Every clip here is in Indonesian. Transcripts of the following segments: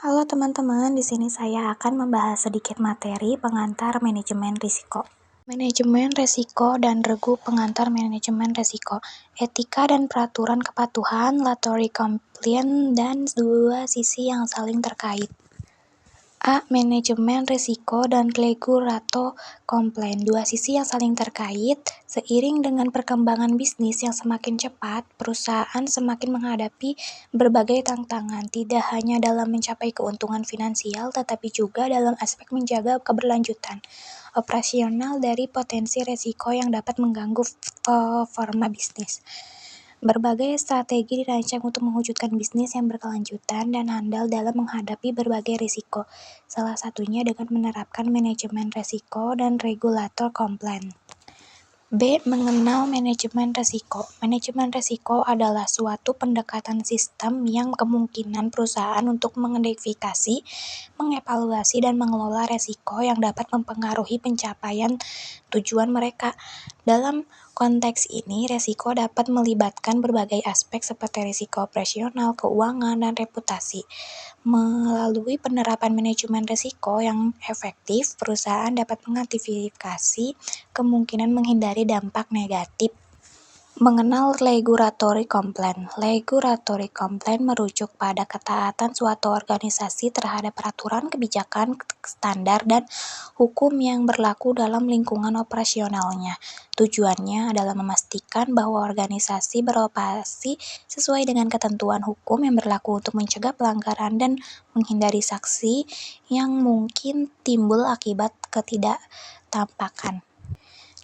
Halo teman-teman, di sini saya akan membahas sedikit materi pengantar manajemen risiko. Manajemen risiko dan regu pengantar manajemen risiko, etika dan peraturan kepatuhan, latori compliance, dan dua sisi yang saling terkait. A. Manajemen risiko dan regulator compliance. Dua sisi yang saling terkait. Seiring dengan perkembangan bisnis yang semakin cepat, perusahaan semakin menghadapi berbagai tantangan, tidak hanya dalam mencapai keuntungan finansial, tetapi juga dalam aspek menjaga keberlanjutan operasional dari potensi risiko yang dapat mengganggu performa bisnis. Berbagai strategi dirancang untuk mewujudkan bisnis yang berkelanjutan dan handal dalam menghadapi berbagai risiko, salah satunya dengan menerapkan manajemen risiko dan regulator compliance. B. Mengenal manajemen risiko. Manajemen risiko adalah suatu pendekatan sistem yang kemungkinan perusahaan untuk mengidentifikasi, mengevaluasi, dan mengelola risiko yang dapat mempengaruhi pencapaian tujuan mereka. Dalam konteks ini, risiko dapat melibatkan berbagai aspek seperti risiko operasional, keuangan, dan reputasi. Melalui penerapan manajemen risiko yang efektif, perusahaan dapat mengantisipasi kemungkinan menghindari dampak negatif. Mengenal regulatory compliance. Regulatory compliance merujuk pada ketaatan suatu organisasi terhadap peraturan, kebijakan, standar, dan hukum yang berlaku dalam lingkungan operasionalnya. Tujuannya adalah memastikan bahwa organisasi beroperasi sesuai dengan ketentuan hukum yang berlaku untuk mencegah pelanggaran dan menghindari sanksi yang mungkin timbul akibat ketidaktaatan.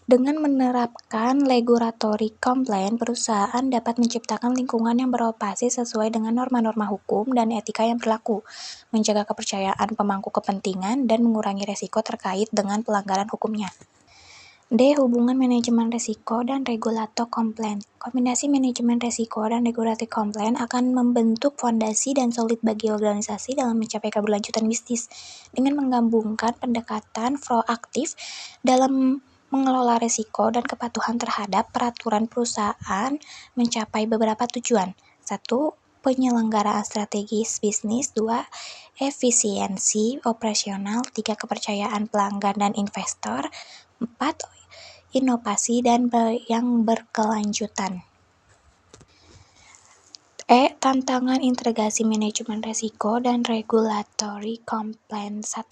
Dengan menerapkan regulatory compliance, perusahaan dapat menciptakan lingkungan yang beroperasi sesuai dengan norma-norma hukum dan etika yang berlaku, menjaga kepercayaan pemangku kepentingan, dan mengurangi risiko terkait dengan pelanggaran hukumnya. D. Hubungan manajemen risiko dan regulator compliance. Kombinasi manajemen risiko dan regulator compliance akan membentuk fondasi dan solid bagi organisasi dalam mencapai keberlanjutan bisnis, dengan menggabungkan pendekatan proaktif dalam mengelola risiko dan kepatuhan terhadap peraturan perusahaan mencapai beberapa tujuan. 1. Penyelenggaraan strategis bisnis. 2. Efisiensi operasional. 3. Kepercayaan pelanggan dan investor. 4. Inovasi dan yang berkelanjutan. E. Tantangan integrasi manajemen risiko dan regulatory compliance. 1.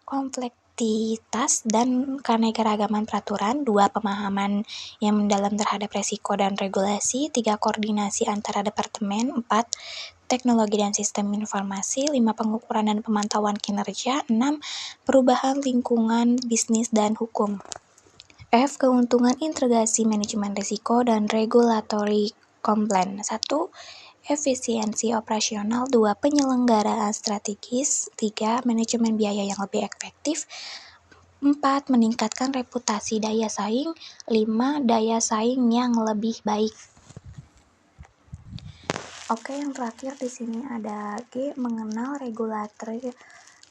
Kompleksitas dan keanekaragaman peraturan. 2. Pemahaman yang mendalam terhadap risiko dan regulasi. 3. Koordinasi antara departemen. 4. Teknologi dan sistem informasi. 5. Pengukuran dan pemantauan kinerja. 6. Perubahan lingkungan bisnis dan hukum. F. Keuntungan integrasi manajemen risiko dan regulatory compliance. 1. Efisiensi operasional. 2. Penyelenggaraan strategis. 3. Manajemen biaya yang lebih efektif. 4. Meningkatkan reputasi daya saing. 5. Daya saing yang lebih baik. Oke, yang terakhir di sini ada G. Mengenal regulatory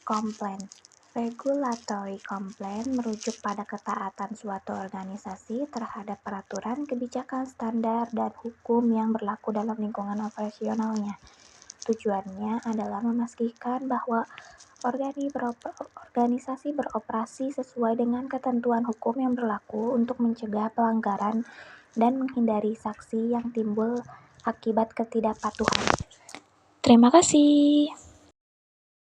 compliance. Regulatory compliance merujuk pada ketaatan suatu organisasi terhadap peraturan, kebijakan, standar, dan hukum yang berlaku dalam lingkungan operasionalnya. Tujuannya adalah memastikan bahwa organisasi beroperasi sesuai dengan ketentuan hukum yang berlaku untuk mencegah pelanggaran dan menghindari sanksi yang timbul akibat ketidakpatuhan. Terima kasih.